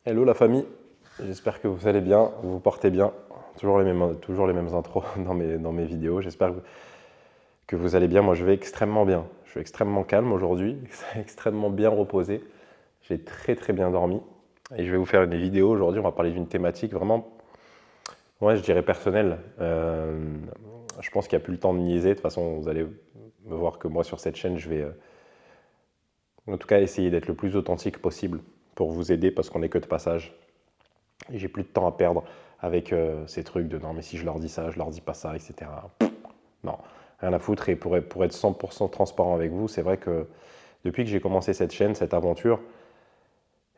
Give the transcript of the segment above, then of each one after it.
Hello la famille, j'espère que vous allez bien, vous vous portez bien. Toujours les mêmes intros dans mes vidéos. J'espère que vous allez bien. Moi, je vais extrêmement bien. Je suis extrêmement calme aujourd'hui, extrêmement bien reposé. J'ai très très bien dormi. Et je vais vous faire une vidéo aujourd'hui. On va parler d'une thématique vraiment, ouais, je dirais personnelle. Je pense qu'il n'y a plus le temps de niaiser. De toute façon, vous allez me voir que moi, sur cette chaîne, je vais en tout cas essayer d'être le plus authentique possible pour vous aider parce qu'on n'est que de passage. Et j'ai plus de temps à perdre avec ces trucs de non, mais si je leur dis ça, je leur dis pas ça, etc. Non, rien à foutre. Et pour être 100% transparent avec vous, c'est vrai que depuis que j'ai commencé cette chaîne, cette aventure,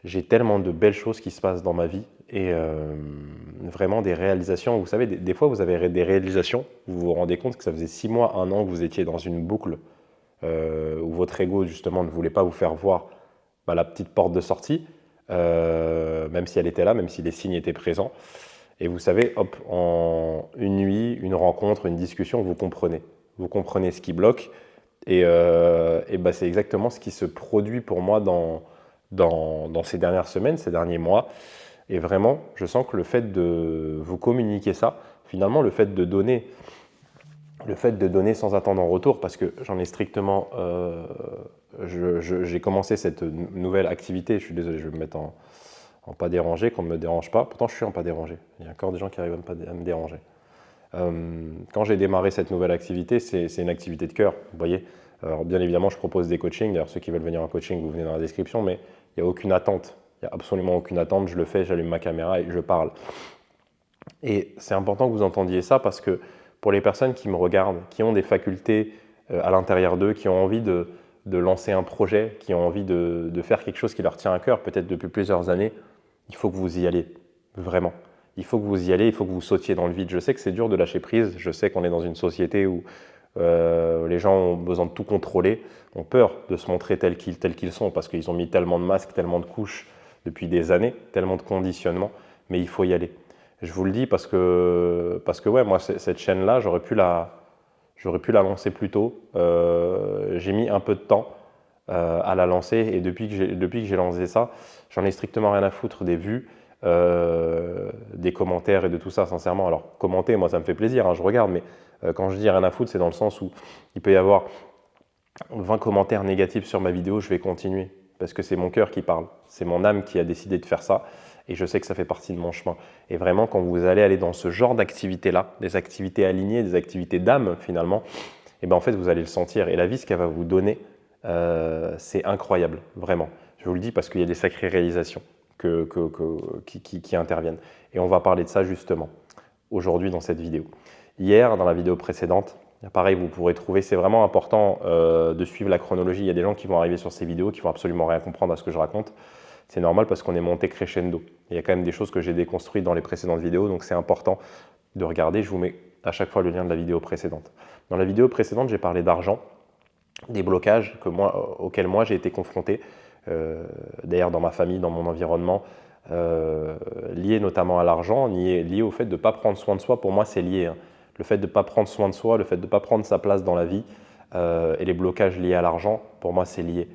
j'ai tellement de belles choses qui se passent dans ma vie et vraiment des réalisations. Vous savez, des fois, vous avez des réalisations, vous vous rendez compte que ça faisait 6 mois, 1 an que vous étiez dans une boucle où votre ego, justement, ne voulait pas vous faire voir la petite porte de sortie, même si elle était là, même si les signes étaient présents. Et vous savez, hop, en une nuit, une rencontre, une discussion, vous comprenez. Vous comprenez ce qui bloque. Et c'est exactement ce qui se produit pour moi dans ces dernières semaines, ces derniers mois. Et vraiment, je sens que le fait de vous communiquer ça, finalement, le fait de donner sans attendre en retour, parce que j'en ai strictement... j'ai commencé cette nouvelle activité, je suis désolé, je vais me mettre en pas dérangé, qu'on ne me dérange pas. Pourtant, je suis en pas dérangé. Il y a encore des gens qui arrivent à me déranger. Quand j'ai démarré cette nouvelle activité, c'est une activité de cœur, vous voyez. Alors, bien évidemment, je propose des coachings. D'ailleurs, ceux qui veulent venir en coaching, vous venez dans la description, mais il n'y a aucune attente. Il n'y a absolument aucune attente. Je le fais, j'allume ma caméra et je parle. Et c'est important que vous entendiez ça parce que pour les personnes qui me regardent, qui ont des facultés à l'intérieur d'eux, qui ont envie de lancer un projet, qui ont envie de faire quelque chose qui leur tient à cœur, peut-être depuis plusieurs années, il faut que vous y alliez, vraiment. Il faut que vous y allez, il faut que vous sautiez dans le vide. Je sais que c'est dur de lâcher prise, je sais qu'on est dans une société où les gens ont besoin de tout contrôler, ont peur de se montrer tels qu'ils sont, parce qu'ils ont mis tellement de masques, tellement de couches depuis des années, tellement de conditionnements, mais il faut y aller. Je vous le dis parce que ouais, moi, cette chaîne-là, j'aurais pu la lancer plus tôt. J'ai mis un peu de temps à la lancer et depuis que j'ai lancé ça, j'en ai strictement rien à foutre des vues, des commentaires et de tout ça, sincèrement. Alors, commenter, moi, ça me fait plaisir, hein, je regarde, mais quand je dis rien à foutre, c'est dans le sens où il peut y avoir 20 commentaires négatifs sur ma vidéo, je vais continuer parce que c'est mon cœur qui parle, c'est mon âme qui a décidé de faire ça et je sais que ça fait partie de mon chemin. Et vraiment, quand vous allez aller dans ce genre d'activités-là, des activités alignées, des activités d'âme finalement, et en fait, vous allez le sentir. Et la vie, ce qu'elle va vous donner, c'est incroyable, vraiment. Je vous le dis parce qu'il y a des sacrées réalisations qui interviennent. Et on va parler de ça justement aujourd'hui dans cette vidéo. Hier, dans la vidéo précédente, pareil, vous pourrez trouver, c'est vraiment important de suivre la chronologie. Il y a des gens qui vont arriver sur ces vidéos qui vont absolument rien comprendre à ce que je raconte. C'est normal parce qu'on est monté crescendo. Il y a quand même des choses que j'ai déconstruites dans les précédentes vidéos, donc c'est important de regarder. Je vous mets à chaque fois le lien de la vidéo précédente. Dans la vidéo précédente, j'ai parlé d'argent, des blocages auxquels moi j'ai été confronté, d'ailleurs dans ma famille, dans mon environnement, liés notamment à l'argent, liés au fait de ne pas prendre soin de soi. Pour moi, c'est lié. Hein. Le fait de ne pas prendre soin de soi, le fait de ne pas prendre sa place dans la vie et les blocages liés à l'argent, pour moi, c'est lié.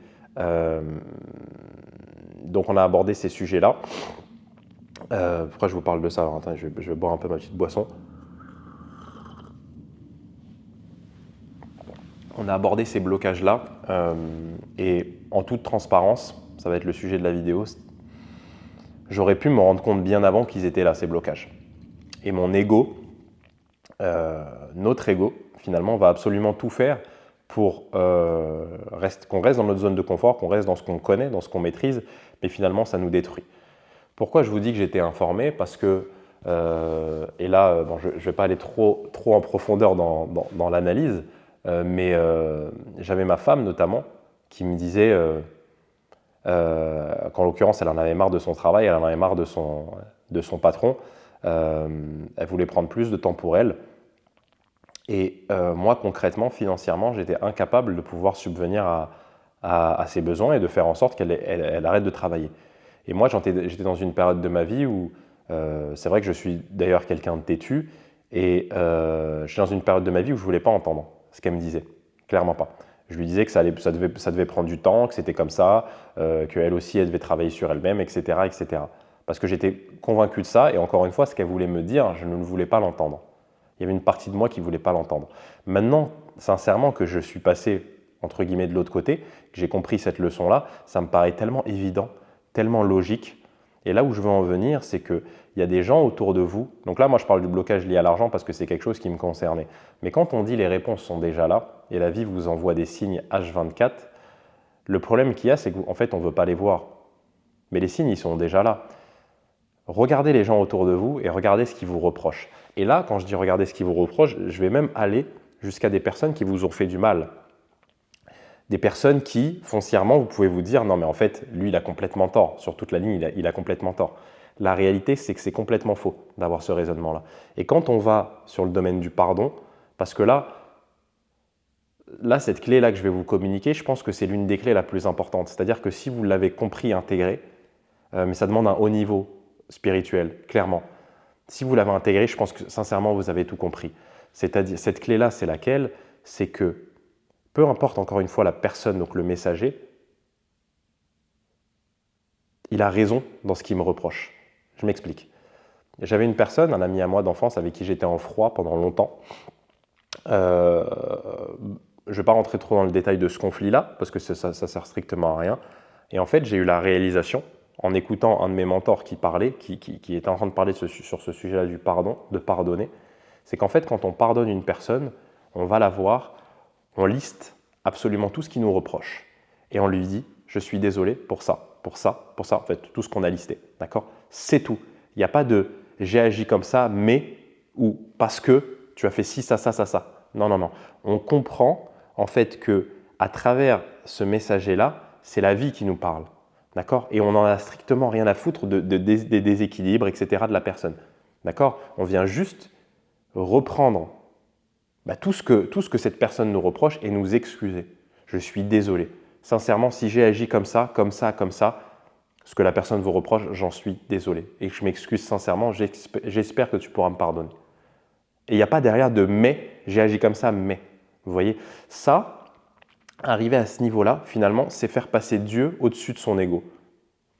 Donc, on a abordé ces sujets-là. Pourquoi je vous parle de ça? Alors, attends, je vais boire un peu ma petite boisson. On a abordé ces blocages-là et en toute transparence, ça va être le sujet de la vidéo, j'aurais pu me rendre compte bien avant qu'ils étaient là, ces blocages. Et mon ego, notre ego, finalement, va absolument tout faire pour qu'on reste dans notre zone de confort, qu'on reste dans ce qu'on connaît, dans ce qu'on maîtrise, mais finalement, ça nous détruit. Pourquoi je vous dis que j'étais informé? Parce que, et là, bon, je ne vais pas aller trop en profondeur dans l'analyse, mais j'avais ma femme notamment qui me disait qu'en l'occurrence, elle en avait marre de son travail, elle en avait marre de son patron, elle voulait prendre plus de temps pour elle. Et moi, concrètement, financièrement, j'étais incapable de pouvoir subvenir à ses besoins et de faire en sorte qu'elle arrête de travailler. Et moi, j'étais dans une période de ma vie où, c'est vrai que je suis d'ailleurs quelqu'un de têtu, et j'étais dans une période de ma vie où je ne voulais pas entendre ce qu'elle me disait, clairement pas. Je lui disais que ça devait prendre du temps, que c'était comme ça, qu'elle aussi, elle devait travailler sur elle-même, etc., etc. Parce que j'étais convaincu de ça, et encore une fois, ce qu'elle voulait me dire, je ne voulais pas l'entendre. Il y avait une partie de moi qui ne voulait pas l'entendre. Maintenant, sincèrement, que je suis passé, entre guillemets, de l'autre côté, que j'ai compris cette leçon-là, ça me paraît tellement évident, tellement logique. Et là où je veux en venir, c'est qu'il y a des gens autour de vous. Donc là, moi, je parle du blocage lié à l'argent parce que c'est quelque chose qui me concernait. Mais quand on dit les réponses sont déjà là, et la vie vous envoie des signes H24, le problème qu'il y a, c'est qu'en fait, on ne veut pas les voir. Mais les signes, ils sont déjà là. Regardez les gens autour de vous et regardez ce qu'ils vous reprochent. Et là, quand je dis regardez ce qu'ils vous reprochent, je vais même aller jusqu'à des personnes qui vous ont fait du mal. Des personnes qui, foncièrement, vous pouvez vous dire « Non, mais en fait, lui, il a complètement tort. Sur toute la ligne, il a complètement tort. » La réalité, c'est que c'est complètement faux d'avoir ce raisonnement-là. Et quand on va sur le domaine du pardon, parce que là, cette clé-là que je vais vous communiquer, je pense que c'est l'une des clés la plus importante. C'est-à-dire que si vous l'avez compris, intégré, mais ça demande un haut niveau spirituel, clairement. Si vous l'avez intégré, je pense que sincèrement, vous avez tout compris. C'est-à-dire, cette clé-là, c'est laquelle? C'est que, peu importe encore une fois la personne, donc le messager, il a raison dans ce qu'il me reproche. Je m'explique. J'avais une personne, un ami à moi d'enfance, avec qui j'étais en froid pendant longtemps. Je ne vais pas rentrer trop dans le détail de ce conflit-là, parce que ça ne sert strictement à rien. Et en fait, j'ai eu la réalisation, en écoutant un de mes mentors qui parlait, qui était en train de parler sur ce sujet-là du pardon, de pardonner, c'est qu'en fait, quand on pardonne une personne, on va la voir, on liste absolument tout ce qu'il nous reproche. Et on lui dit, je suis désolé pour ça, pour ça, pour ça, en fait, tout ce qu'on a listé, d'accord? C'est tout. Il n'y a pas de j'ai agi comme ça, mais ou parce que tu as fait ci, ça, ça, ça, ça. Non, non, non. On comprend en fait que à travers ce messager-là, c'est la vie qui nous parle. D'accord? Et on n'en a strictement rien à foutre des déséquilibres, etc. de la personne. D'accord? On vient juste reprendre tout ce que cette personne nous reproche et nous excuser. Je suis désolé. Sincèrement, si j'ai agi comme ça, ce que la personne vous reproche, j'en suis désolé. Et je m'excuse sincèrement, j'espère que tu pourras me pardonner. Et il n'y a pas derrière de « mais », j'ai agi comme ça, mais. Vous voyez? Ça, arriver à ce niveau-là, finalement, c'est faire passer Dieu au-dessus de son ego.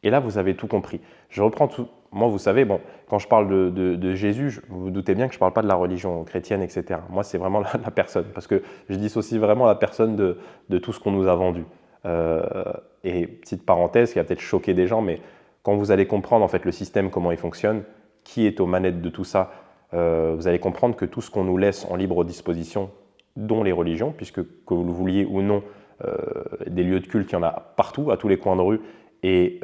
Et là, vous avez tout compris. Je reprends tout. Moi, vous savez, bon, quand je parle de Jésus, vous vous doutez bien que je ne parle pas de la religion chrétienne, etc. Moi, c'est vraiment la personne, parce que je dissocie vraiment la personne de tout ce qu'on nous a vendu. Et petite parenthèse qui va peut-être choquer des gens, mais quand vous allez comprendre en fait le système, comment il fonctionne, qui est aux manettes de tout ça, vous allez comprendre que tout ce qu'on nous laisse en libre disposition, dont les religions, puisque que vous le vouliez ou non, des lieux de culte, il y en a partout, à tous les coins de rue, et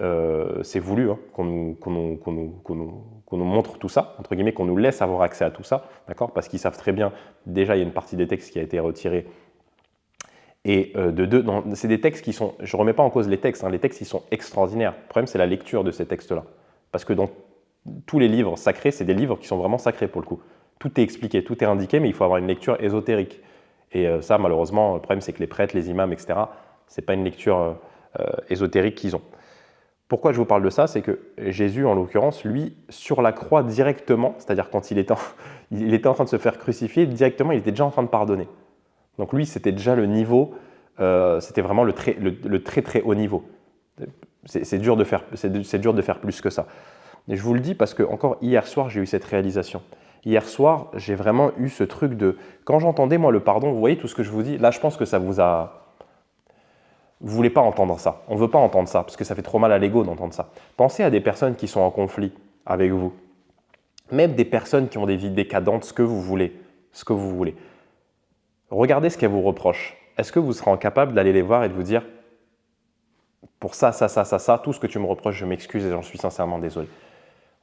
c'est voulu hein, qu'on nous montre tout ça, entre guillemets, qu'on nous laisse avoir accès à tout ça, d'accord? Parce qu'ils savent très bien, déjà il y a une partie des textes qui a été retirée, et c'est des textes qui sont, je ne remets pas en cause les textes, hein, les textes ils sont extraordinaires. Le problème c'est la lecture de ces textes-là. Parce que dans tous les livres sacrés, c'est des livres qui sont vraiment sacrés pour le coup. Tout est expliqué, tout est indiqué, mais il faut avoir une lecture ésotérique. Et ça malheureusement, le problème c'est que les prêtres, les imams, etc., ce n'est pas une lecture ésotérique qu'ils ont. Pourquoi je vous parle de ça? C'est que Jésus, en l'occurrence, lui, sur la croix directement, c'est-à-dire quand il était en train de se faire crucifier, directement il était déjà en train de pardonner. Donc lui, c'était déjà le niveau, c'était vraiment le très très haut niveau. C'est dur de faire plus que ça. Et je vous le dis parce que encore hier soir, j'ai eu cette réalisation. Hier soir, j'ai vraiment eu ce truc de, quand j'entendais moi le pardon, vous voyez tout ce que je vous dis, là je pense que ça vous a... Vous ne voulez pas entendre ça, on ne veut pas entendre ça, parce que ça fait trop mal à l'ego d'entendre ça. Pensez à des personnes qui sont en conflit avec vous, même des personnes qui ont des vies décadentes, ce que vous voulez. Regardez ce qu'elles vous reprochent. Est-ce que vous serez incapable d'aller les voir et de vous dire « pour ça, tout ce que tu me reproches, je m'excuse et j'en suis sincèrement désolé ».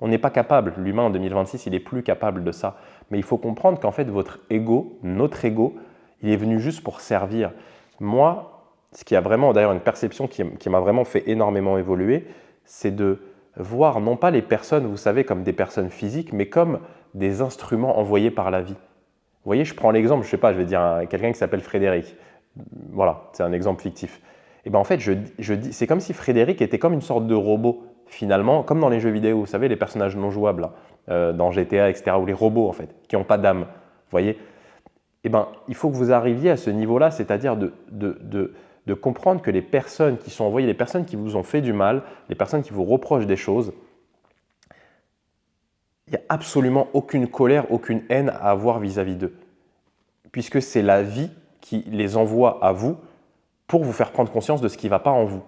On n'est pas capable, l'humain en 2026, il n'est plus capable de ça. Mais il faut comprendre qu'en fait, votre ego, notre ego, il est venu juste pour servir. Moi, ce qui a vraiment, d'ailleurs, une perception qui m'a vraiment fait énormément évoluer, c'est de voir non pas les personnes, vous savez, comme des personnes physiques, mais comme des instruments envoyés par la vie. Vous voyez, je prends l'exemple, je ne sais pas, je vais dire à quelqu'un qui s'appelle Frédéric. Voilà, c'est un exemple fictif. Et bien en fait, c'est comme si Frédéric était comme une sorte de robot, finalement, comme dans les jeux vidéo, vous savez, les personnages non jouables, dans GTA, etc., ou les robots, en fait, qui n'ont pas d'âme. Vous voyez? Et bien, il faut que vous arriviez à ce niveau-là, c'est-à-dire de comprendre que les personnes qui sont envoyées, les personnes qui vous ont fait du mal, les personnes qui vous reprochent des choses, il n'y a absolument aucune colère, aucune haine à avoir vis-à-vis d'eux. Puisque c'est la vie qui les envoie à vous pour vous faire prendre conscience de ce qui ne va pas en vous.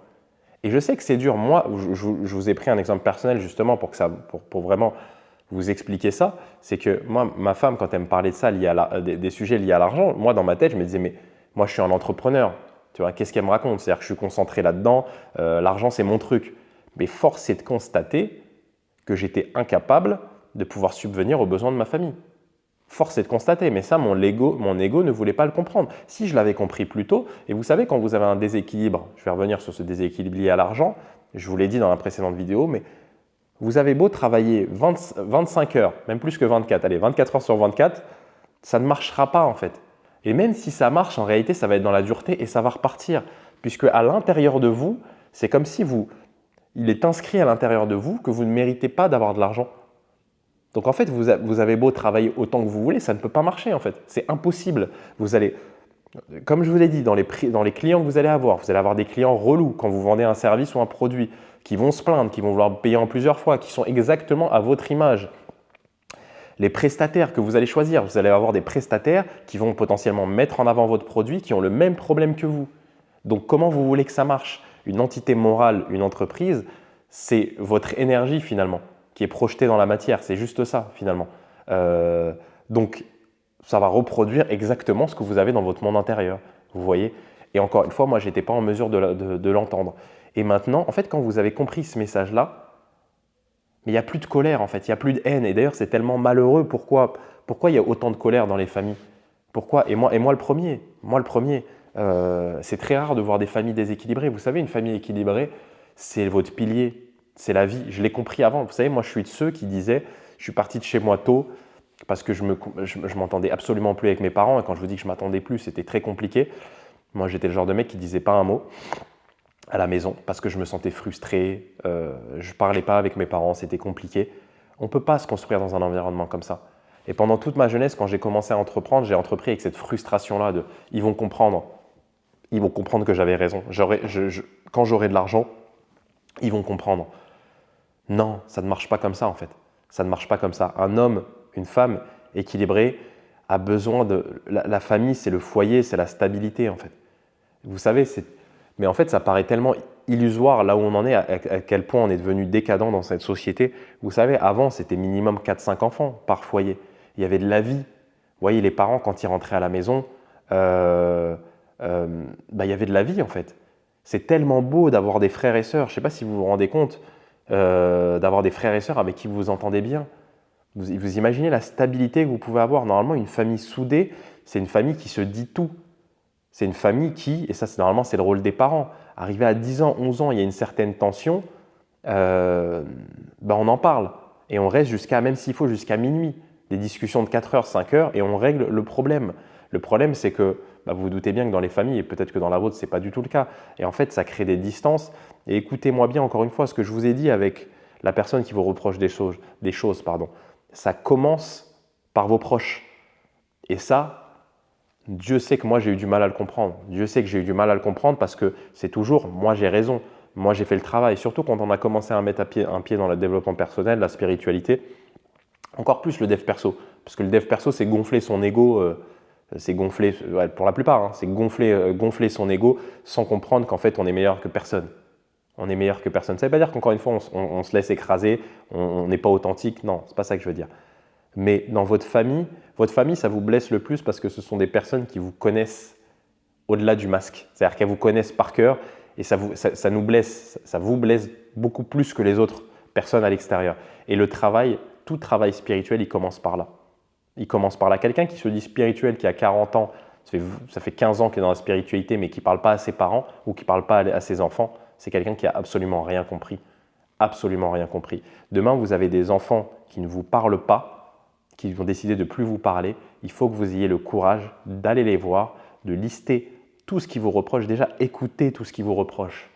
Et je sais que c'est dur. Moi, je vous ai pris un exemple personnel justement pour vraiment vous expliquer ça. C'est que moi, ma femme, quand elle me parlait de ça, des sujets liés à l'argent, moi, dans ma tête, je me disais, mais moi, je suis un entrepreneur. Tu vois, qu'est-ce qu'elle me raconte? C'est-à-dire que je suis concentré là-dedans. L'argent, c'est mon truc. Mais force est de constater que j'étais incapable de pouvoir subvenir aux besoins de ma famille. Force est de constater, mais ça, mon ego ne voulait pas le comprendre. Si je l'avais compris plus tôt, et vous savez, quand vous avez un déséquilibre, je vais revenir sur ce déséquilibre lié à l'argent, je vous l'ai dit dans la précédente vidéo, mais vous avez beau travailler 25 heures, même plus que 24, allez, 24 heures sur 24, ça ne marchera pas en fait. Et même si ça marche, en réalité, ça va être dans la dureté et ça va repartir. Puisque à l'intérieur de vous, c'est comme si il est inscrit à l'intérieur de vous que vous ne méritez pas d'avoir de l'argent. Donc en fait, vous avez beau travailler autant que vous voulez, ça ne peut pas marcher en fait. C'est impossible. Vous allez, comme je vous l'ai dit, dans les clients que vous allez avoir des clients relous quand vous vendez un service ou un produit, qui vont se plaindre, qui vont vouloir payer en plusieurs fois, qui sont exactement à votre image. Les prestataires que vous allez choisir, vous allez avoir des prestataires qui vont potentiellement mettre en avant votre produit, qui ont le même problème que vous. Donc comment vous voulez que ça marche? Une entité morale, une entreprise, c'est votre énergie finalement qui est projetée dans la matière. C'est juste ça finalement. Donc ça va reproduire exactement ce que vous avez dans votre monde intérieur. Vous voyez? Et encore une fois, moi, je n'étais pas en mesure de l'entendre. Et maintenant, en fait, quand vous avez compris ce message-là, mais il n'y a plus de colère en fait, il n'y a plus de haine. Et d'ailleurs, c'est tellement malheureux. Pourquoi il y a autant de colère dans les familles? Pourquoi? Et moi le premier. C'est très rare de voir des familles déséquilibrées. Vous savez, une famille équilibrée, c'est votre pilier, c'est la vie. Je l'ai compris avant. Vous savez, moi, je suis de ceux qui disaient, je suis parti de chez moi tôt parce que je m'entendais absolument plus avec mes parents. Et quand je vous dis que je m'attendais plus, c'était très compliqué. Moi, j'étais le genre de mec qui disait pas un mot à la maison parce que je me sentais frustré, je ne parlais pas avec mes parents, c'était compliqué. On ne peut pas se construire dans un environnement comme ça. Et pendant toute ma jeunesse, quand j'ai commencé à entreprendre, j'ai entrepris avec cette frustration-là de « ils vont comprendre que j'avais raison. Quand j'aurai de l'argent, ils vont comprendre. » Non, ça ne marche pas comme ça en fait. Ça ne marche pas comme ça. Un homme, une femme équilibrée a besoin de… La famille, c'est le foyer, c'est la stabilité en fait. Vous savez, mais en fait, ça paraît tellement illusoire là où on en est, à quel point on est devenu décadent dans cette société. Vous savez, avant, c'était minimum 4-5 enfants par foyer. Il y avait de la vie. Vous voyez, les parents, quand ils rentraient à la maison, il y avait de la vie en fait. C'est tellement beau d'avoir des frères et sœurs. Je ne sais pas si vous vous rendez compte d'avoir des frères et sœurs avec qui vous vous entendez bien. Vous imaginez la stabilité que vous pouvez avoir. Normalement, une famille soudée, c'est une famille qui se dit tout. C'est une famille qui, et ça normalement c'est le rôle des parents, arrivé à 10 ans, 11 ans, il y a une certaine tension, on en parle. Et on reste même s'il faut, jusqu'à minuit. Des discussions de 4 heures, 5 heures, et on règle le problème. Le problème, c'est que vous vous doutez bien que dans les familles, et peut-être que dans la vôtre, ce n'est pas du tout le cas. Et en fait, ça crée des distances. Et écoutez-moi bien, encore une fois, ce que je vous ai dit avec la personne qui vous reproche des choses, ça commence par vos proches. Et ça, Dieu sait que moi j'ai eu du mal à le comprendre. Dieu sait que j'ai eu du mal à le comprendre parce que c'est toujours moi j'ai raison, moi j'ai fait le travail. Surtout quand on a commencé à mettre un pied dans le développement personnel, la spiritualité, encore plus le dev perso. Parce que le dev perso, c'est gonfler son ego, c'est gonfler, pour la plupart, hein, c'est gonfler son ego sans comprendre qu'en fait on est meilleur que personne. On est meilleur que personne. Ça ne veut pas dire qu'encore une fois on se laisse écraser, on n'est pas authentique. Non, c'est pas ça que je veux dire. Mais dans votre famille, ça vous blesse le plus parce que ce sont des personnes qui vous connaissent au-delà du masque. C'est-à-dire qu'elles vous connaissent par cœur et ça nous blesse, ça vous blesse beaucoup plus que les autres personnes à l'extérieur. Et tout travail spirituel, il commence par là. Il commence par là. Quelqu'un qui se dit spirituel, qui a 40 ans, ça fait 15 ans qu'il est dans la spiritualité, mais qui ne parle pas à ses parents ou qui ne parle pas à ses enfants, c'est quelqu'un qui a absolument rien compris. Absolument rien compris. Demain, vous avez des enfants qui ne vous parlent pas, qui vont décider de ne plus vous parler, il faut que vous ayez le courage d'aller les voir, de lister tout ce qu'ils vous reprochent. Déjà, écoutez tout ce qu'ils vous reprochent.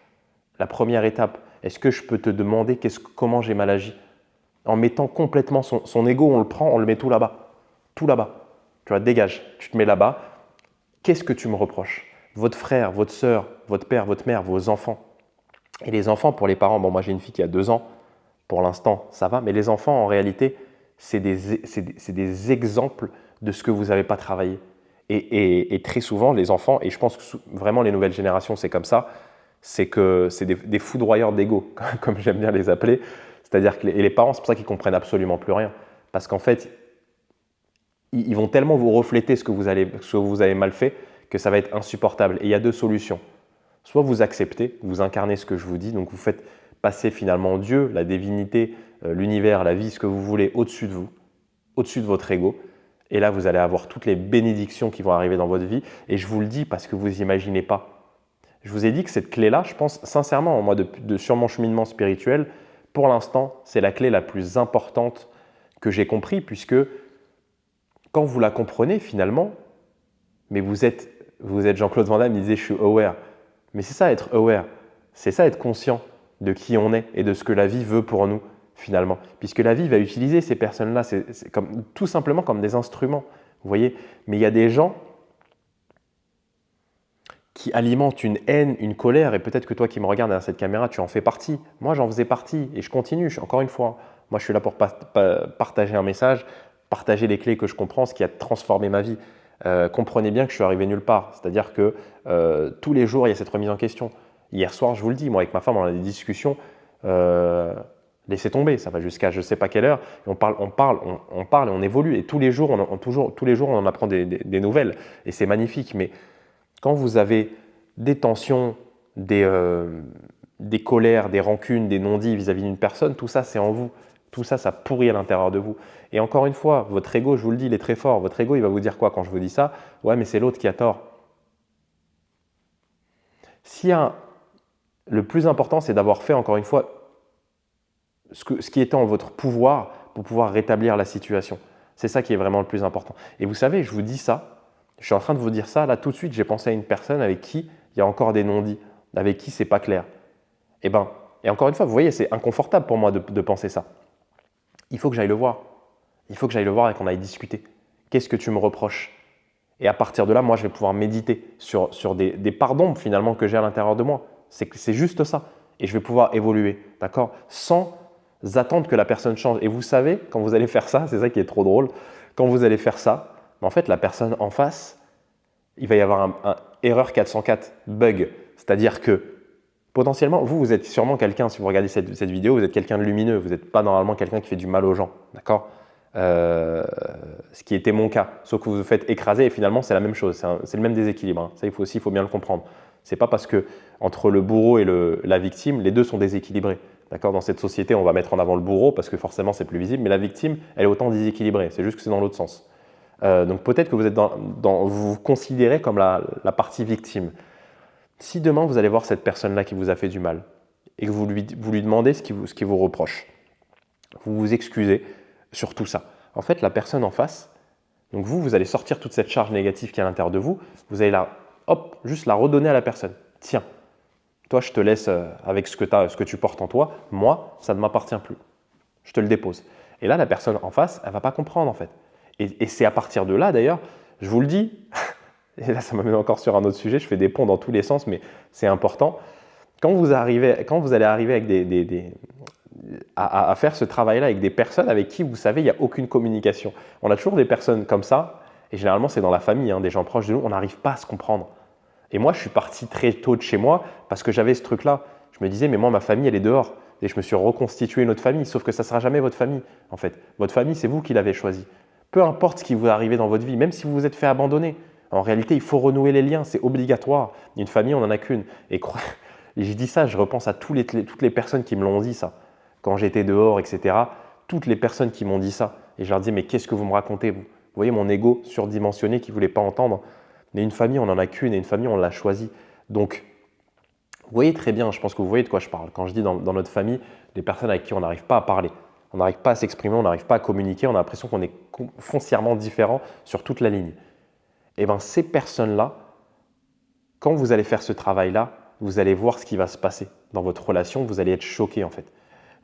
La première étape, est-ce que je peux te demander comment j'ai mal agi? En mettant complètement son ego, on le prend, on le met tout là-bas. Tout là-bas. Tu vois, dégage, tu te mets là-bas. Qu'est-ce que tu me reproches? Votre frère, votre sœur, votre père, votre mère, vos enfants. Et les enfants, pour les parents, moi j'ai une fille qui a 2 ans, pour l'instant ça va, mais les enfants en réalité, c'est des exemples de ce que vous n'avez pas travaillé. Et très souvent, les enfants, et je pense que vraiment les nouvelles générations, c'est comme ça, c'est que c'est des foudroyeurs d'ego, comme j'aime bien les appeler. C'est-à-dire que les parents, c'est pour ça qu'ils comprennent absolument plus rien. Parce qu'en fait, ils vont tellement vous refléter ce que vous avez mal fait que ça va être insupportable. Et il y a deux solutions. Soit vous acceptez, vous incarnez ce que je vous dis, donc vous faites passer finalement Dieu, la divinité, l'univers, la vie, ce que vous voulez au-dessus de vous, au-dessus de votre ego. Et là, vous allez avoir toutes les bénédictions qui vont arriver dans votre vie. Et je vous le dis parce que vous n'imaginez pas. Je vous ai dit que cette clé-là, je pense sincèrement, moi, sur mon cheminement spirituel, pour l'instant, c'est la clé la plus importante que j'ai compris, puisque quand vous la comprenez finalement, mais vous êtes Jean-Claude Van Damme, il disait « je suis aware ». Mais c'est ça être aware, c'est ça être conscient de qui on est et de ce que la vie veut pour nous finalement. Puisque la vie va utiliser ces personnes-là, c'est tout simplement comme des instruments, vous voyez. Mais il y a des gens qui alimentent une haine, une colère, et peut-être que toi qui me regardes derrière cette caméra, tu en fais partie. Moi, j'en faisais partie et je continue, encore une fois. Moi, je suis là pour partager un message, partager les clés que je comprends, ce qui a transformé ma vie. Comprenez bien que je suis arrivé nulle part. C'est-à-dire que tous les jours, il y a cette remise en question. Hier soir, je vous le dis, moi avec ma femme, on a des discussions. Laissez tomber, ça va jusqu'à je ne sais pas quelle heure. Et on parle et on évolue. Et tous les jours, on en apprend des nouvelles. Et c'est magnifique. Mais quand vous avez des tensions, des colères, des rancunes, des non-dits vis-à-vis d'une personne, tout ça, c'est en vous. Tout ça, ça pourrit à l'intérieur de vous. Et encore une fois, votre ego, je vous le dis, il est très fort. Votre ego, il va vous dire quoi quand je vous dis ça? Ouais, mais c'est l'autre qui a tort. Le plus important, c'est d'avoir fait, encore une fois, ce qui était en votre pouvoir pour pouvoir rétablir la situation. C'est ça qui est vraiment le plus important. Et vous savez, je vous dis ça, je suis en train de vous dire ça, là tout de suite, j'ai pensé à une personne avec qui il y a encore des non-dits, avec qui c'est pas clair. Et encore une fois, vous voyez, c'est inconfortable pour moi de penser ça. Il faut que j'aille le voir. Il faut que j'aille le voir et qu'on aille discuter. Qu'est-ce que tu me reproches? Et à partir de là, moi, je vais pouvoir méditer sur des parts d'ombre finalement que j'ai à l'intérieur de moi. C'est juste ça. Et je vais pouvoir évoluer, d'accord? Sans attendre que la personne change. Et vous savez, quand vous allez faire ça, c'est ça qui est trop drôle, quand vous allez faire ça, en fait, la personne en face, il va y avoir un erreur 404, bug. C'est-à-dire que potentiellement, vous êtes sûrement quelqu'un, si vous regardez cette vidéo, vous êtes quelqu'un de lumineux, vous n'êtes pas normalement quelqu'un qui fait du mal aux gens, d'accord? Ce qui était mon cas, sauf que vous vous faites écraser et finalement c'est la même chose, c'est le même déséquilibre, hein. Ça il faut bien le comprendre. C'est pas parce que entre le bourreau et la victime, les deux sont déséquilibrés. D'accord? Dans cette société, on va mettre en avant le bourreau parce que forcément c'est plus visible, mais la victime, elle est autant déséquilibrée, c'est juste que c'est dans l'autre sens. Donc peut-être que vous êtes vous vous considérez comme la partie victime. Si demain vous allez voir cette personne-là qui vous a fait du mal et que vous lui demandez ce qui vous reproche, vous vous excusez sur tout ça. En fait, la personne en face, donc vous allez sortir toute cette charge négative qui est à l'intérieur de vous, vous allez juste la redonner à la personne. Tiens, toi je te laisse avec ce que tu portes en toi, moi ça ne m'appartient plus. Je te le dépose. Et là, la personne en face, elle ne va pas comprendre en fait. Et c'est à partir de là d'ailleurs, je vous le dis, et là ça m'amène encore sur un autre sujet, je fais des ponts dans tous les sens, mais c'est important. Quand vous allez arriver avec à faire ce travail-là avec des personnes avec qui vous savez il n'y a aucune communication. On a toujours des personnes comme ça, et généralement c'est dans la famille, hein, des gens proches de nous, on n'arrive pas à se comprendre. Et moi je suis parti très tôt de chez moi parce que j'avais ce truc-là. Je me disais mais moi ma famille elle est dehors, et je me suis reconstitué une autre famille, sauf que ça ne sera jamais votre famille en fait. Votre famille c'est vous qui l'avez choisie. Peu importe ce qui vous est arrivé dans votre vie, même si vous vous êtes fait abandonner, en réalité il faut renouer les liens, c'est obligatoire. Une famille on n'en a qu'une. Et je dis ça, je repense à toutes les personnes qui me l'ont dit ça. Quand j'étais dehors, etc., toutes les personnes qui m'ont dit ça. Et je leur dis, mais qu'est-ce que vous me racontez, vous? Vous voyez mon ego surdimensionné qui ne voulait pas entendre. Mais une famille, on n'en a qu'une, et une famille, on l'a choisie. Donc, vous voyez très bien, je pense que vous voyez de quoi je parle. Quand je dis dans notre famille, des personnes avec qui on n'arrive pas à parler, on n'arrive pas à s'exprimer, on n'arrive pas à communiquer, on a l'impression qu'on est foncièrement différents sur toute la ligne. Et bien, ces personnes-là, quand vous allez faire ce travail-là, vous allez voir ce qui va se passer dans votre relation, vous allez être choqué en fait.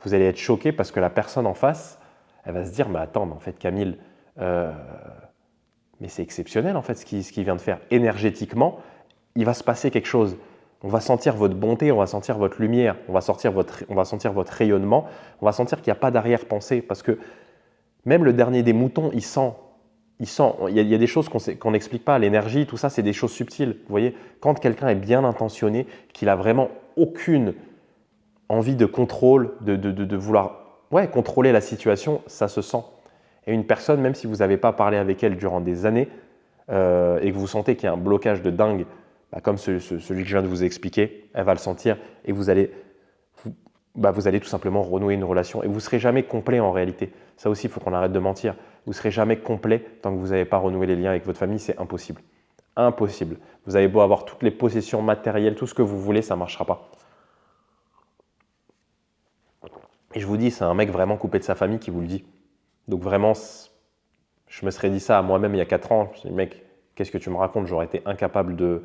Vous allez être choqué parce que la personne en face, elle va se dire, mais attends, mais en fait Camille, mais c'est exceptionnel en fait ce qu'il vient de faire. Énergétiquement, il va se passer quelque chose. On va sentir votre bonté, on va sentir votre lumière, on va sentir votre rayonnement, on va sentir qu'il n'y a pas d'arrière-pensée parce que Même le dernier des moutons, il sent. Il y a des choses qu'on n'explique pas. L'énergie, tout ça, c'est des choses subtiles. Vous voyez, quand quelqu'un est bien intentionné, qu'il a vraiment aucune envie de contrôle, de vouloir contrôler la situation, ça se sent. Et une personne, même si vous n'avez pas parlé avec elle durant des années et que vous sentez qu'il y a un blocage de dingue, comme celui que je viens de vous expliquer, elle va le sentir et vous allez tout simplement renouer une relation. Et vous ne serez jamais complet en réalité. Ça aussi, il faut qu'on arrête de mentir. Vous ne serez jamais complet tant que vous n'avez pas renoué les liens avec votre famille, c'est impossible. Impossible. Vous avez beau avoir toutes les possessions matérielles, tout ce que vous voulez, ça ne marchera pas. Et je vous dis, c'est un mec vraiment coupé de sa famille qui vous le dit. Donc vraiment, je me serais dit ça à moi-même il y a 4 ans. Je me suis dit, mec, qu'est-ce que tu me racontes? J'aurais été incapable de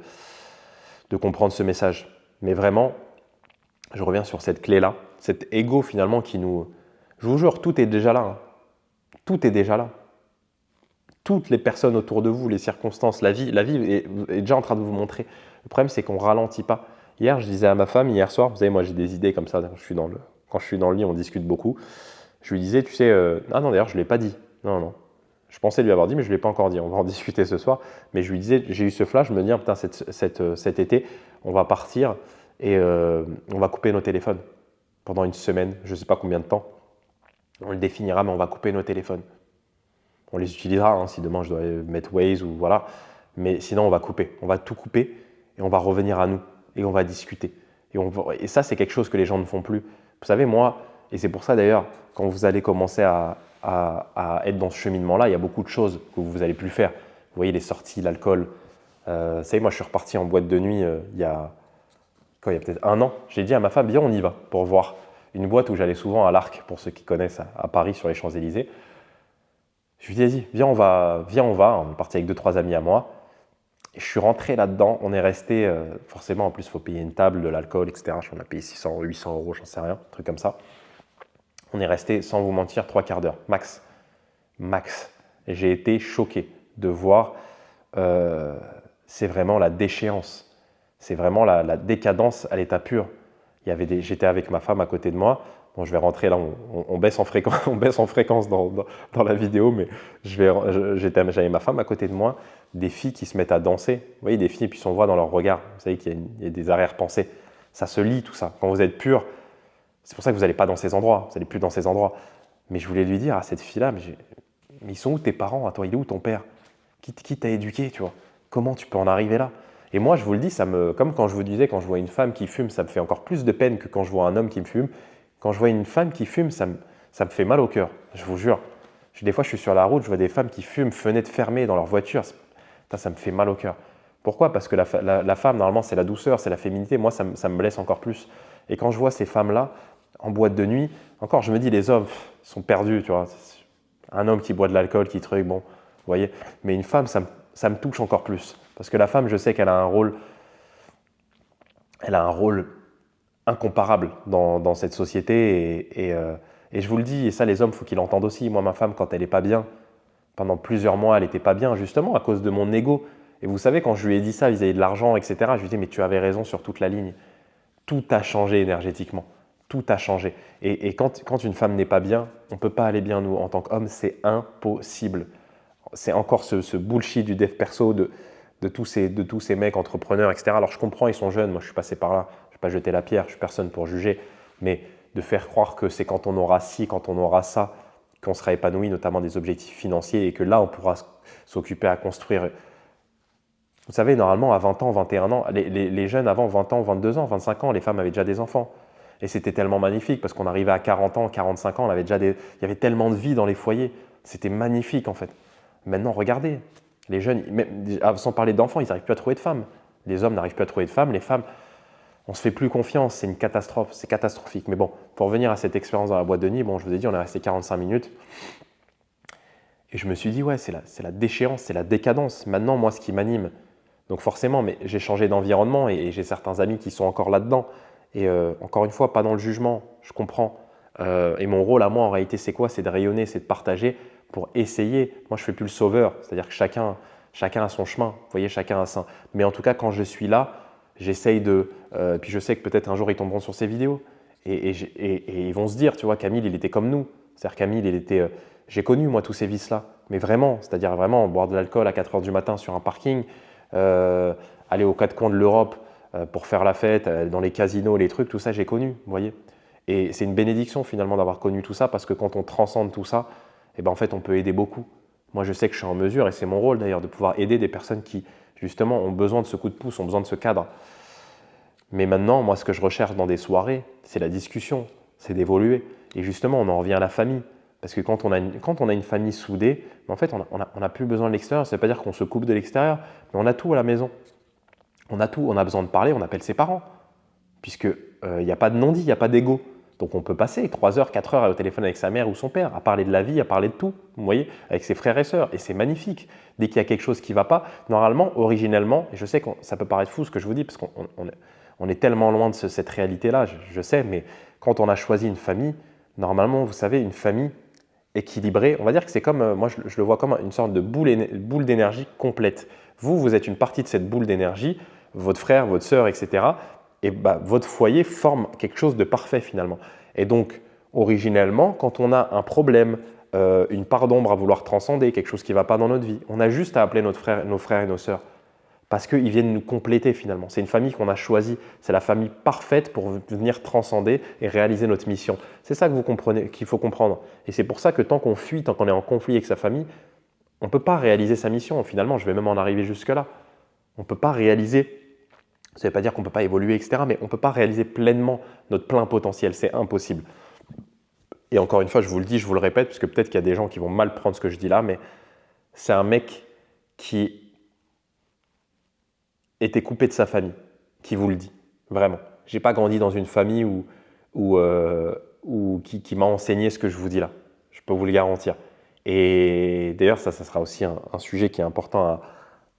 comprendre ce message. Mais vraiment, je reviens sur cette clé-là, cet ego finalement qui nous... Je vous jure, tout est déjà là. Hein. Tout est déjà là. Toutes les personnes autour de vous, les circonstances, la vie est déjà en train de vous montrer. Le problème, c'est qu'on ne ralentit pas. Hier, je disais à ma femme, hier soir, vous savez, moi j'ai des idées comme ça, quand je suis dans le lit, on discute beaucoup. Je lui disais, tu sais, ah non, d'ailleurs, je ne l'ai pas dit. Non. Je pensais lui avoir dit, mais je ne l'ai pas encore dit. On va en discuter ce soir. Mais je lui disais, j'ai eu ce flash, je me dis, putain, cet été, on va partir et on va couper nos téléphones pendant une semaine, je ne sais pas combien de temps. On le définira, mais on va couper nos téléphones. On les utilisera hein, si demain je dois mettre Waze ou voilà. Mais sinon, on va couper. On va tout couper et on va revenir à nous et on va discuter. Et ça, c'est quelque chose que les gens ne font plus. Vous savez, moi, et c'est pour ça d'ailleurs, quand vous allez commencer à être dans ce cheminement-là, il y a beaucoup de choses que vous n'allez plus faire. Vous voyez, les sorties, l'alcool. Vous savez, moi, je suis reparti en boîte de nuit il y a peut-être 1 an. J'ai dit à ma femme, viens, on y va pour voir. Une boîte où j'allais souvent à l'Arc, pour ceux qui connaissent, à Paris, sur les Champs-Élysées. Je lui ai dit, vas-y, viens, on va. On est parti avec 2-3 amis à moi. Et je suis rentré là-dedans. On est resté, forcément, en plus, il faut payer une table, de l'alcool, etc. On a payé 600, 800 euros, j'en sais rien, un truc comme ça. On est resté, sans vous mentir, 3/4 d'heure, max. Et j'ai été choqué de voir, c'est vraiment la déchéance. C'est vraiment la décadence à l'état pur. J'étais avec ma femme à côté de moi. Bon, je vais rentrer là, on baisse en fréquence, on baisse en fréquence dans la vidéo, mais j'avais ma femme à côté de moi, des filles qui se mettent à danser. Vous voyez, des filles, et puis on voit dans leur regard, vous savez qu'il y a des arrière-pensées. Ça se lit tout ça. Quand vous êtes pur, c'est pour ça que vous n'allez pas dans ces endroits, vous n'allez plus dans ces endroits. Mais je voulais lui dire à cette fille-là, mais ils sont où tes parents? Attends, il est où ton père? Qui t'a éduqué, tu vois? Comment tu peux en arriver là? Et moi, je vous le dis, comme quand je vous disais, quand je vois une femme qui fume, ça me fait encore plus de peine que quand je vois un homme qui me fume. Quand je vois une femme qui fume, ça me fait mal au cœur, je vous jure. Des fois, je suis sur la route, je vois des femmes qui fument, fenêtres fermées dans leur voiture. Ça me fait mal au cœur. Pourquoi? Parce que la femme, normalement, c'est la douceur, c'est la féminité. Moi, ça me blesse encore plus. Et quand je vois ces femmes-là, en boîte de nuit, encore, je me dis, les hommes sont perdus, tu vois. Un homme qui boit de l'alcool, qui truc, bon, vous voyez. Mais une femme, ça me touche encore plus. Parce que la femme, je sais qu'elle a un rôle incomparable dans cette société. Et je vous le dis, et ça, les hommes, il faut qu'ils l'entendent aussi. Moi, ma femme, quand elle n'est pas bien, pendant plusieurs mois, elle n'était pas bien, justement, à cause de mon ego. Et vous savez, quand je lui ai dit ça vis-à-vis de l'argent, etc., je lui ai dit, mais tu avais raison sur toute la ligne. Tout a changé énergétiquement. Tout a changé. Et quand une femme n'est pas bien, on ne peut pas aller bien, nous, en tant qu'hommes, c'est impossible. C'est encore ce bullshit du dev perso de tous ces mecs entrepreneurs, etc. Alors, je comprends, ils sont jeunes. Moi, je suis passé par là. Je ne vais pas jeter la pierre. Je ne suis personne pour juger. Mais de faire croire que c'est quand on aura ci, quand on aura ça, qu'on sera épanoui, notamment des objectifs financiers, et que là, on pourra s'occuper à construire. Vous savez, normalement, à 20 ans, 21 ans, les jeunes avant 20 ans, 22 ans, 25 ans, les femmes avaient déjà des enfants. Et c'était tellement magnifique parce qu'on arrivait à 40 ans, 45 ans, il y avait tellement de vie dans les foyers. C'était magnifique en fait. Maintenant, regardez, les jeunes, sans parler d'enfants, ils n'arrivent plus à trouver de femmes. Les hommes n'arrivent plus à trouver de femmes. Les femmes, on ne se fait plus confiance. C'est une catastrophe, c'est catastrophique. Mais bon, pour revenir à cette expérience dans la boîte de nuit, bon, je vous ai dit, on est resté 45 minutes. Et je me suis dit, ouais, c'est la déchéance, c'est la décadence. Maintenant, moi, ce qui m'anime, donc forcément, mais j'ai changé d'environnement et j'ai certains amis qui sont encore là-dedans. Et encore une fois, pas dans le jugement, je comprends. Et mon rôle à moi, en réalité, c'est quoi? C'est de rayonner, c'est de partager pour essayer. Moi, je ne fais plus le sauveur, c'est-à-dire que chacun a son chemin. Vous voyez, chacun a ça. Mais en tout cas, quand je suis là, j'essaye de… puis je sais que peut-être un jour, ils tomberont sur ces vidéos. Et ils vont se dire, tu vois, Camille, il était comme nous. C'est-à-dire Camille, J'ai connu, moi, tous ces vices-là. Mais vraiment, c'est-à-dire vraiment boire de l'alcool à 4 heures du matin sur un parking, aller aux quatre coins de l'Europe pour faire la fête, dans les casinos, les trucs, tout ça, j'ai connu, vous voyez. Et c'est une bénédiction finalement d'avoir connu tout ça parce que quand on transcende tout ça, eh ben, en fait, on peut aider beaucoup. Moi, je sais que je suis en mesure, et c'est mon rôle d'ailleurs, de pouvoir aider des personnes qui, justement, ont besoin de ce coup de pouce, ont besoin de ce cadre. Mais maintenant, moi, ce que je recherche dans des soirées, c'est la discussion, c'est d'évoluer. Et justement, on en revient à la famille. Parce que quand on a une famille soudée, en fait, on n'a plus besoin de l'extérieur. Ça ne veut pas dire qu'on se coupe de l'extérieur, mais on a tout à la maison. On a tout, on a besoin de parler, on appelle ses parents. Puisqu'il n'y a pas de non-dit, il n'y a pas d'ego. Donc on peut passer 3 heures, 4 heures au téléphone avec sa mère ou son père, à parler de la vie, à parler de tout, vous voyez, avec ses frères et sœurs. Et c'est magnifique. Dès qu'il y a quelque chose qui ne va pas, normalement, originellement, et je sais que ça peut paraître fou ce que je vous dis, parce qu'on est tellement loin de cette réalité-là, je sais, mais quand on a choisi une famille, normalement, vous savez, une famille équilibrée, on va dire que c'est comme, moi je le vois comme une sorte de boule d'énergie complète. Vous êtes une partie de cette boule d'énergie, votre frère, votre sœur, etc. Et bah, votre foyer forme quelque chose de parfait finalement. Et donc, originellement, quand on a un problème, une part d'ombre à vouloir transcender, quelque chose qui ne va pas dans notre vie, on a juste à appeler nos frères et nos sœurs parce qu'ils viennent nous compléter finalement. C'est une famille qu'on a choisie, c'est la famille parfaite pour venir transcender et réaliser notre mission. C'est ça que vous comprenez, qu'il faut comprendre. Et c'est pour ça que tant qu'on fuit, tant qu'on est en conflit avec sa famille, on ne peut pas réaliser sa mission. Finalement, je vais même en arriver jusque-là. On ne peut pas réaliser. Ça ne veut pas dire qu'on ne peut pas évoluer, etc. Mais on ne peut pas réaliser pleinement notre plein potentiel. C'est impossible. Et encore une fois, je vous le dis, je vous le répète, parce que peut-être qu'il y a des gens qui vont mal prendre ce que je dis là, mais c'est un mec qui était coupé de sa famille, qui vous le dit, vraiment. Je n'ai pas grandi dans une famille qui m'a enseigné ce que je vous dis là. Je peux vous le garantir. Et d'ailleurs, ça sera aussi un sujet qui est important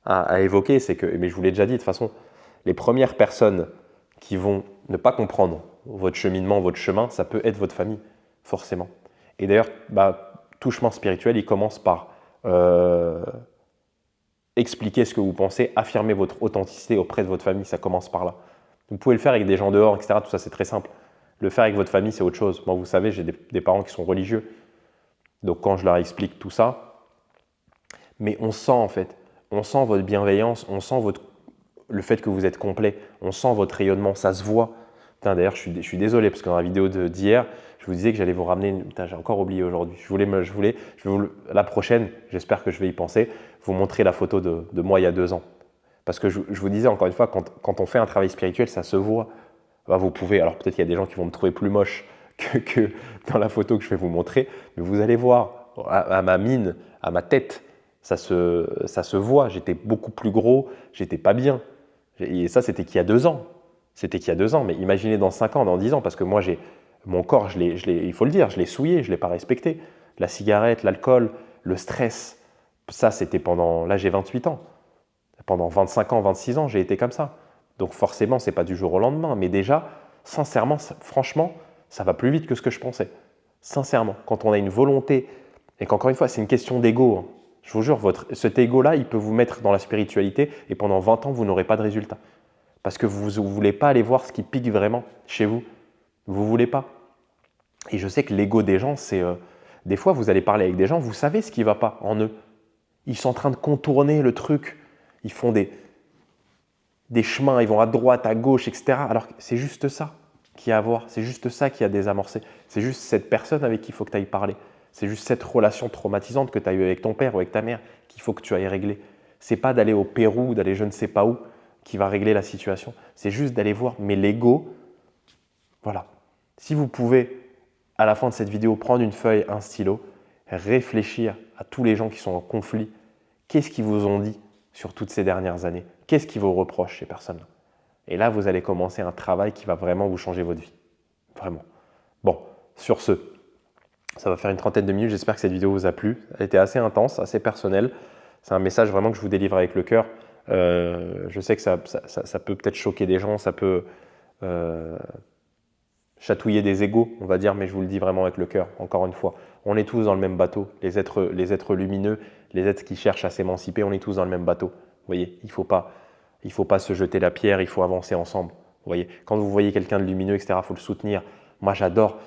à évoquer, c'est que, mais je vous l'ai déjà dit, de toute façon, les premières personnes qui vont ne pas comprendre votre cheminement, votre chemin, ça peut être votre famille, forcément. Et d'ailleurs, tout chemin spirituel, il commence par expliquer ce que vous pensez, affirmer votre authenticité auprès de votre famille, ça commence par là. Vous pouvez le faire avec des gens dehors, etc. Tout ça, c'est très simple. Le faire avec votre famille, c'est autre chose. Moi, vous savez, j'ai des parents qui sont religieux. Donc, quand je leur explique tout ça, mais on sent en fait, on sent votre bienveillance, on sent le fait que vous êtes complet, on sent votre rayonnement, ça se voit. D'ailleurs, je suis désolé parce que dans la vidéo d'hier, je vous disais que j'allais vous ramener. J'ai encore oublié aujourd'hui. La prochaine, j'espère que je vais y penser, vous montrer la photo de moi il y a 2 ans. Parce que je vous disais encore une fois, quand on fait un travail spirituel, ça se voit. Vous pouvez, alors peut-être qu'il y a des gens qui vont me trouver plus moche que dans la photo que je vais vous montrer, mais vous allez voir à ma mine, à ma tête, ça se voit. J'étais beaucoup plus gros, j'étais pas bien. Et ça, c'était qu'il y a 2 ans. C'était qu'il y a 2 ans, mais imaginez dans 5 ans, dans 10 ans, parce que moi, mon corps, il faut le dire, je l'ai souillé, je ne l'ai pas respecté. La cigarette, l'alcool, le stress, ça, c'était pendant, là, j'ai 28 ans. Pendant 25 ans, 26 ans, j'ai été comme ça. Donc forcément, ce n'est pas du jour au lendemain, mais déjà, sincèrement, franchement, ça va plus vite que ce que je pensais. Sincèrement, quand on a une volonté, et qu'encore une fois, c'est une question d'ego, hein. Je vous jure, cet ego-là, il peut vous mettre dans la spiritualité et pendant 20 ans, vous n'aurez pas de résultat. Parce que vous ne voulez pas aller voir ce qui pique vraiment chez vous. Vous ne voulez pas. Et je sais que l'ego des gens, c'est… des fois, vous allez parler avec des gens, vous savez ce qui ne va pas en eux. Ils sont en train de contourner le truc. Ils font des chemins, ils vont à droite, à gauche, etc. Alors que c'est juste ça qu'il y a à voir. C'est juste ça qui a désamorcé. C'est juste cette personne avec qui il faut que tu ailles parler. C'est juste cette relation traumatisante que tu as eue avec ton père ou avec ta mère qu'il faut que tu ailles régler. C'est pas d'aller au Pérou, d'aller je ne sais pas où qui va régler la situation. C'est juste d'aller voir. Mais l'ego, voilà. Si vous pouvez, à la fin de cette vidéo, prendre une feuille, un stylo, réfléchir à tous les gens qui sont en conflit. Qu'est-ce qu'ils vous ont dit sur toutes ces dernières années? Qu'est-ce qu'ils vous reprochent, ces personnes-là? Et là, vous allez commencer un travail qui va vraiment vous changer votre vie. Vraiment. Bon, sur ce, ça va faire une trentaine de minutes. J'espère que cette vidéo vous a plu. Elle était assez intense, assez personnelle. C'est un message vraiment que je vous délivre avec le cœur. Je sais que ça peut peut-être choquer des gens, ça peut chatouiller des égos, on va dire, mais je vous le dis vraiment avec le cœur, encore une fois. On est tous dans le même bateau, les êtres lumineux, les êtres qui cherchent à s'émanciper, on est tous dans le même bateau. Vous voyez, il faut pas se jeter la pierre, il faut avancer ensemble. Vous voyez, quand vous voyez quelqu'un de lumineux, etc., il faut le soutenir. Moi, j'adore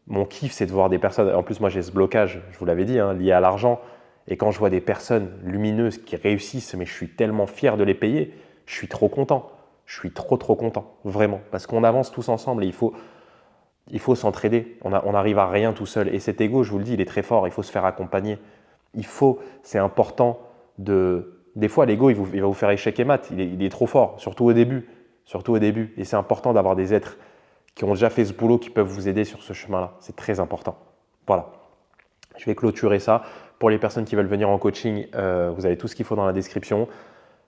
Mon kiff, c'est de voir des personnes. En plus, moi, j'ai ce blocage, je vous l'avais dit, hein, lié à l'argent. Et quand je vois des personnes lumineuses qui réussissent, mais je suis tellement fier de les payer, je suis trop content. Je suis trop, trop content, vraiment. Parce qu'on avance tous ensemble et il faut s'entraider. On n'arrive à rien tout seul. Et cet ego, je vous le dis, il est très fort. Il faut se faire accompagner. C'est important de. Des fois, l'ego, il va vous faire échec et mat. Il est trop fort, surtout au début. Surtout au début. Et c'est important d'avoir des êtres qui ont déjà fait ce boulot, qui peuvent vous aider sur ce chemin-là. C'est très important. Voilà. Je vais clôturer ça. Pour les personnes qui veulent venir en coaching, vous avez tout ce qu'il faut dans la description.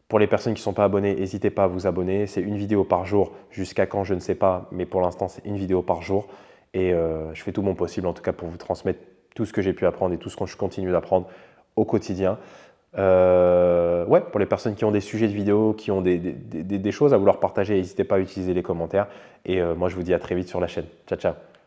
Pour les personnes qui ne sont pas abonnées, n'hésitez pas à vous abonner. C'est une vidéo par jour. Jusqu'à quand, je ne sais pas. Mais pour l'instant, c'est une vidéo par jour. Et je fais tout mon possible, en tout cas, pour vous transmettre tout ce que j'ai pu apprendre et tout ce que je continue d'apprendre au quotidien. Ouais, pour les personnes qui ont des sujets de vidéo, qui ont des choses à vouloir partager, n'hésitez pas à utiliser les commentaires. Et moi, je vous dis à très vite sur la chaîne. Ciao, ciao.